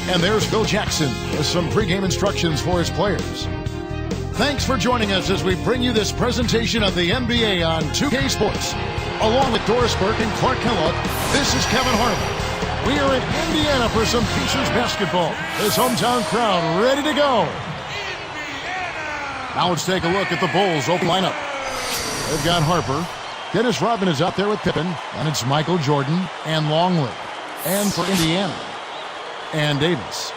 And there's Phil Jackson with some pregame instructions for his players. Thanks for joining us as we bring you this presentation of the NBA on 2K Sports. Along with Doris Burke and Clark Kellogg, this is Kevin Harlan. We are in Indiana for some Pacers basketball. His hometown crowd ready to go. Now let's take a look at the Bulls' open lineup. They've got Harper. Dennis Rodman is out there with Pippen. And it's Michael Jordan and Longley. And for Indiana, and Davis.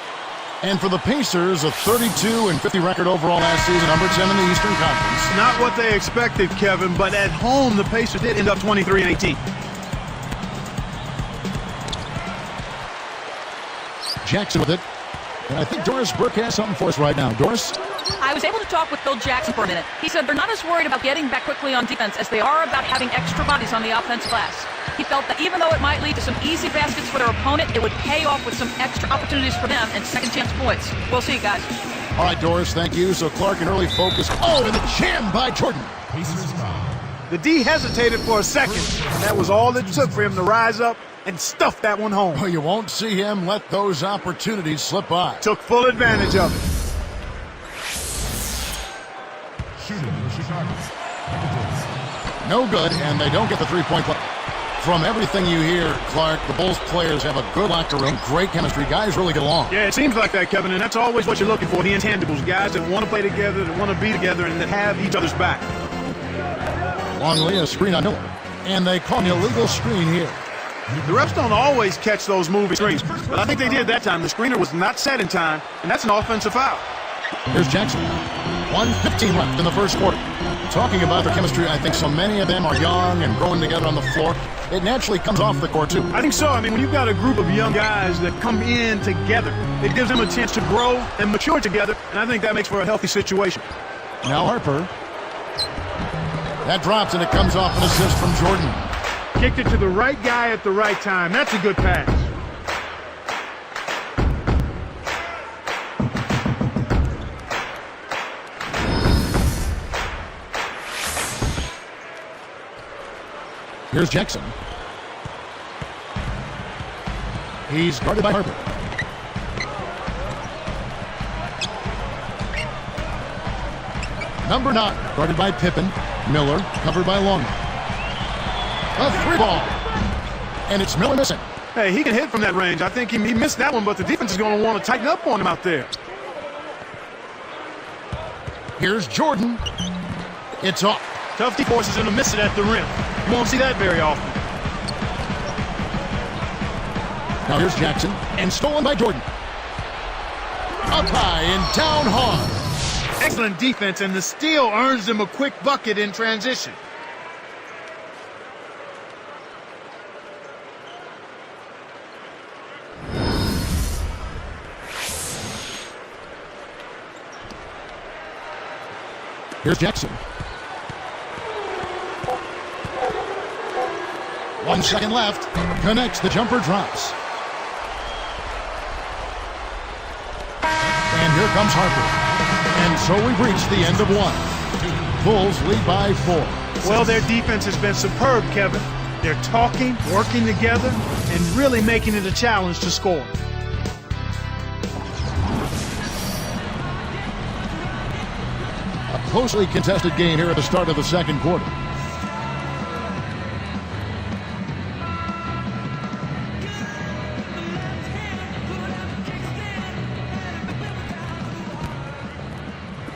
And for the Pacers, a 32-50 record overall last season, number 10 in the Eastern Conference. Not what they expected, Kevin, but at home, the Pacers did end up 23-18. Jackson with it. And I think Doris Burke has something for us right now. Doris? I was able to talk with Phil Jackson for a minute. He said they're not as worried about getting back quickly on defense as they are about having extra bodies on the offensive glass. He felt that even though it might lead to some easy baskets for their opponent, it would pay off with some extra opportunities for them and second-chance points. We'll see, guys. All right, Doris, thank you. So Clark can early focus. Oh, and the jam by Jordan. The D hesitated for a second, and that was all it took for him to rise up and stuff that one home. Oh, you won't see him let those opportunities slip by. Took full advantage of it. No good, and they don't get the three-point play. From everything you hear, Clark, the Bulls players have a good locker room, great chemistry. Guys really get along. Yeah, it seems like that, Kevin, and that's always what you're looking for, the intangibles. Guys that want to play together, that want to be together, and that have each other's back. Longley, a screen on Miller. And they call an illegal screen here. The refs don't always catch those moving screens, but I think they did that time. The screener was not set in time, and that's an offensive foul. Here's Jackson. 1:15 left in the first quarter. Talking about their chemistry, I think so many of them are young and growing together on the floor. It naturally comes off the court, too. I think so. I mean, when you've got a group of young guys that come in together, it gives them a chance to grow and mature together, and I think that makes for a healthy situation. Now Harper. That drops, and it comes off an assist from Jordan. Kicked it to the right guy at the right time. That's a good pass. Here's Jackson. He's guarded by Harper. Number 9, guarded by Pippen. Miller, covered by Longley. A three ball. And it's Miller missing. Hey, he can hit from that range. I think he missed that one, but the defense is going to want to tighten up on him out there. Here's Jordan. It's off. Tough forces him to miss it at the rim. You won't see that very often. Now here's Jackson, and stolen by Jordan. Up high and down hard. Excellent defense, and the steal earns him a quick bucket in transition. Here's Jackson. 1 second left. Connects. The jumper drops. And here comes Harper. And so we've reached the end of one. Bulls lead by 4. Well, their defense has been superb, Kevin. They're talking, working together, and really making it a challenge to score. A closely contested game here at the start of the second quarter.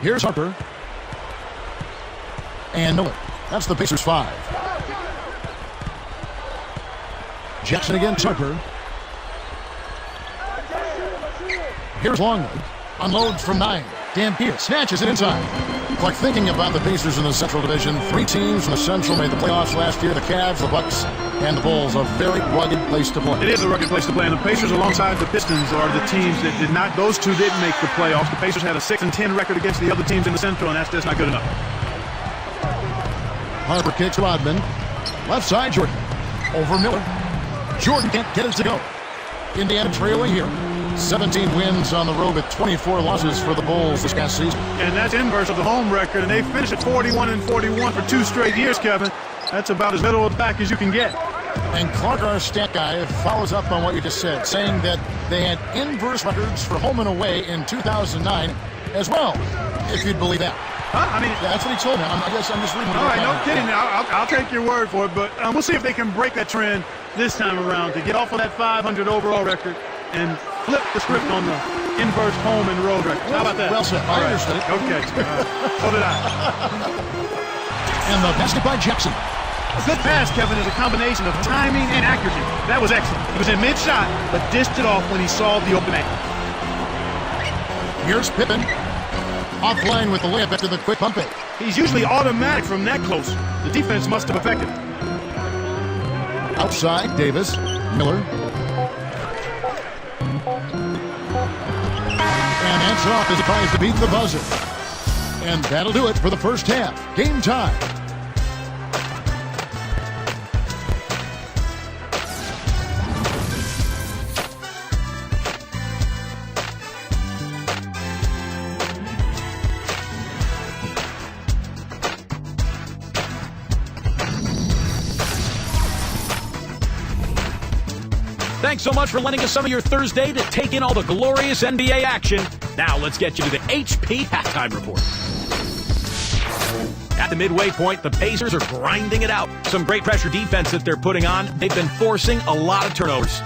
Here's Harper. And Miller. That's the Pacers 5. Jackson against Harper. Here's Longley. Unloads from 9. Dampier snatches it inside. Clark, thinking about the Pacers in the Central Division, 3 teams from the Central made the playoffs last year. The Cavs, the Bucks, and the Bulls. A very rugged place to play. It is a rugged place to play, and the Pacers alongside the Pistons are the teams that did not, those two didn't make the playoffs. The Pacers had a 6-10 record against the other teams in the Central, and that's just not good enough. Harper kicks Rodman. Left side, Jordan. Over Miller. Jordan can't get it to go. Indiana trailing here. 17 wins on the road with 24 losses for the Bulls this past season. And that's inverse of the home record, and they finished at 41-41 for 2 straight years, Kevin. That's about as middle of the pack as you can get. And Clark, our stat guy, follows up on what you just said, saying that they had inverse records for home and away in 2009 as well, if you'd believe that. Huh? I mean, yeah, that's what he told me. I guess I'm just reading. All right, no kidding. I'll take your word for it, but we'll see if they can break that trend this time around to get off of that 500 overall record and flip the script on the inverse home and road record. How about that? Well said. I understood. Okay. So did I. And the basket by Jackson. A good pass, Kevin, is a combination of timing and accuracy. That was excellent. He was in mid-shot, but dished it off when he saw the open angle. Here's Pippen. Offline with the layup after the quick pump it. He's usually automatic from that close. The defense must have affected him. Outside, Davis. Miller. And hands it off as he tries to beat the buzzer. And that'll do it for the first half. Game time. Thanks so much for lending us some of your Thursday to take in all the glorious NBA action. Now let's get you to the HP halftime report. At the midway point, the Pacers are grinding it out. Some great pressure defense that they're putting on. They've been forcing a lot of turnovers.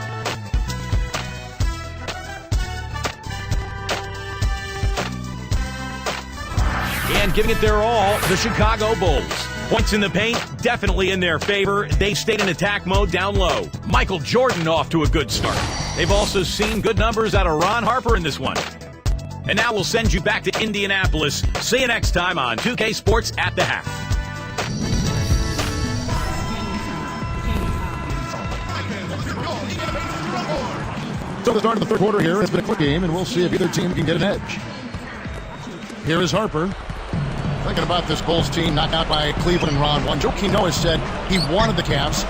And giving it their all, the Chicago Bulls. Points in the paint, definitely in their favor. They've stayed in attack mode down low. Michael Jordan off to a good start. They've also seen good numbers out of Ron Harper in this one. And now we'll send you back to Indianapolis. See you next time on 2K Sports at the Half. So the start of the third quarter here has been a quick game, and we'll see if either team can get an edge. Here is Harper. Thinking about this Bulls team knocked out by Cleveland in round one. Joe Kino has said he wanted the Cavs,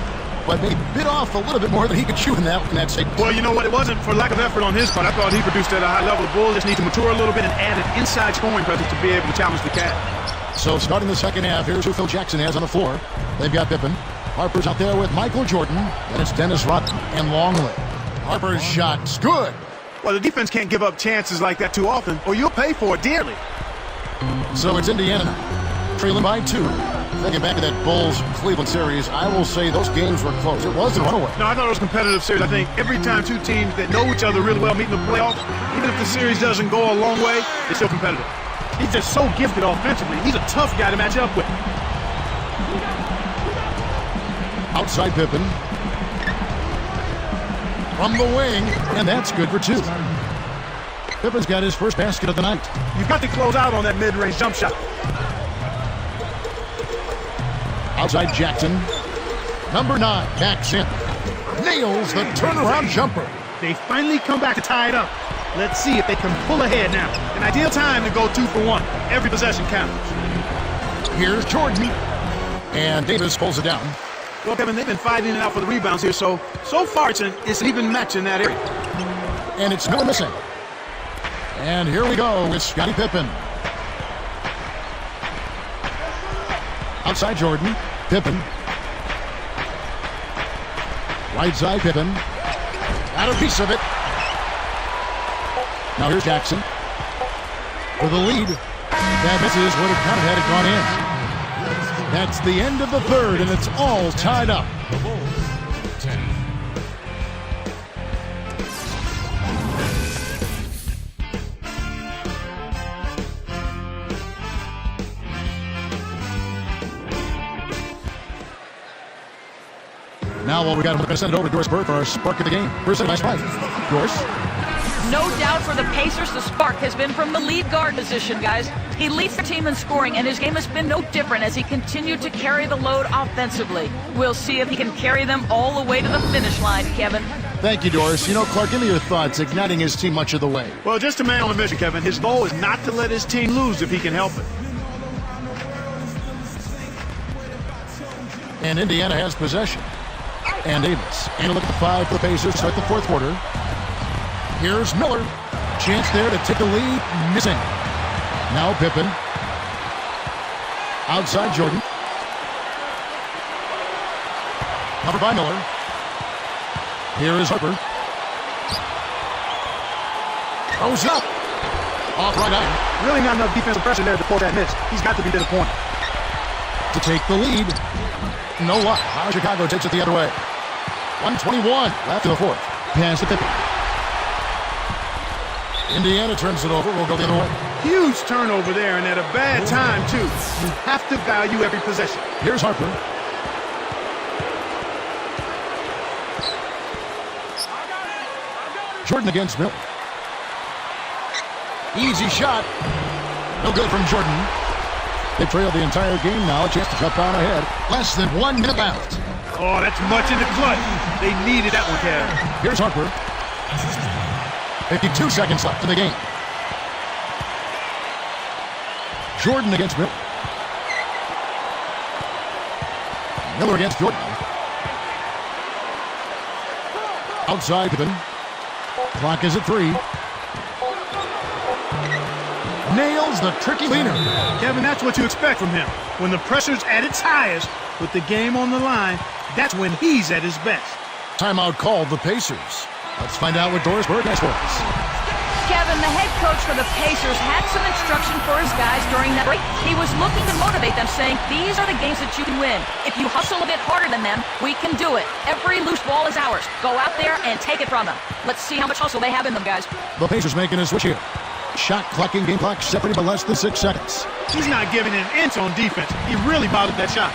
but they bit off a little bit more than he could chew in that segment. Well, you know what? It wasn't for lack of effort on his part. I thought he produced at a high level. The Bulls just need to mature a little bit and add an inside scoring presence to be able to challenge the Cavs. So starting the second half, here's who Phil Jackson has on the floor. They've got Pippen. Harper's out there with Michael Jordan. Then it's Dennis Rodman and Longley. Harper's shot's good. Well, the defense can't give up chances like that too often, or you'll pay for it dearly. So it's Indiana now, trailing by 2. Thinking back to that Bulls-Cleveland series, I will say those games were close. It wasn't a runaway. No, I thought it was a competitive series. I think every time two teams that know each other really well meet in the playoffs, even if the series doesn't go a long way, it's still competitive. He's just so gifted offensively. He's a tough guy to match up with. Outside Pippen. From the wing, and that's good for 2. Pippen's got his first basket of the night. You've got to close out on that mid-range jump shot. Outside Jackson. Number 9 backs in. Nails the turnaround jumper. They finally come back to tie it up. Let's see if they can pull ahead now. An ideal time to go 2 for 1. Every possession counts. Here's Jordan. And Davis pulls it down. Well, Kevin, they've been fighting it out for the rebounds here, so far it's an even match in that area. And it's Miller missing. And here we go with Scottie Pippen. Outside Jordan. Pippen. Right side Pippen. Got a piece of it. Now here's Jackson. For the lead. That misses, would have counted had it gone in. That's the end of the third, and it's all tied up. Now, we got, we're going to send it over to Doris Burke for our spark of the game. Presented by Spike. Doris? No doubt for the Pacers, the spark has been from the lead guard position, guys. He leads the team in scoring, and his game has been no different as he continued to carry the load offensively. We'll see if he can carry them all the way to the finish line, Kevin. Thank you, Doris. You know, Clark, give me your thoughts, igniting his team much of the way. Well, just a man on a mission, Kevin. His goal is not to let his team lose if he can help it. And Indiana has possession. And Davis. And a look at the 5 for the Pacers to start the fourth quarter. Here's Miller. Chance there to take the lead. Missing. Now Pippen. Outside Jordan. Covered by Miller. Here is Harper. Throws up. Off right iron. Really not enough defensive pressure there to pull that miss. He's got to be disappointed. To take the lead. No luck. Now Chicago takes it the other way. 1:21 left in the fourth. Pass to Pippen. Indiana turns it over. We'll go the other way. Huge turnover there, and at a bad time, too. You have to value every possession. Here's Harper. Jordan against Miller. Easy shot. No good from Jordan. They trail the entire game now. A chance to cut down ahead. Less than 1 minute left. Oh, that's much in the clutch. They needed that one, Kev. Here's Harper. 52 seconds left in the game. Jordan against Miller. Miller against Jordan. Outside Pippen. Clock is at 3. Nails the tricky leaner. Kevin, that's what you expect from him. When the pressure's at its highest, with the game on the line, that's when he's at his best. Timeout called the Pacers. Let's find out what Doris Burke has for us. Kevin, the head coach for the Pacers had some instruction for his guys during that break. He was looking to motivate them, saying, these are the games that you can win. If you hustle a bit harder than them, we can do it. Every loose ball is ours. Go out there and take it from them. Let's see how much hustle they have in them, guys. The Pacers making a switch here. Shot clocking, game clock separated by less than 6 seconds. He's not giving an inch on defense. He really bothered that shot.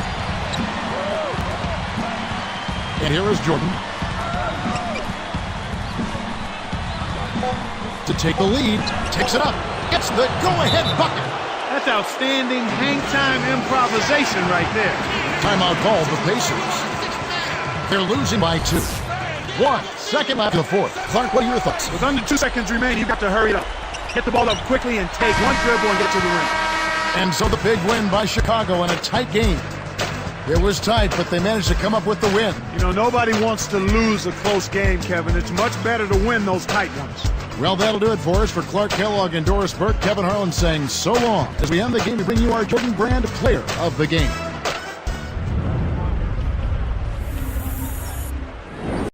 And here is Jordan. To take the lead, takes it up, gets the go-ahead bucket. That's outstanding hang-time improvisation right there. Timeout called the Pacers. They're losing by 2. 1 second left in the fourth. Clark, what are your thoughts? With under 2 seconds remaining, you've got to hurry it up. Get the ball up quickly and take one dribble and get to the rim. And so the big win by Chicago in a tight game. It was tight, but they managed to come up with the win. You know, nobody wants to lose a close game, Kevin. It's much better to win those tight ones. Well, that'll do it for us. For Clark Kellogg and Doris Burke, Kevin Harlan saying so long. As we end the game, we bring you our Jordan Brand Player of the Game.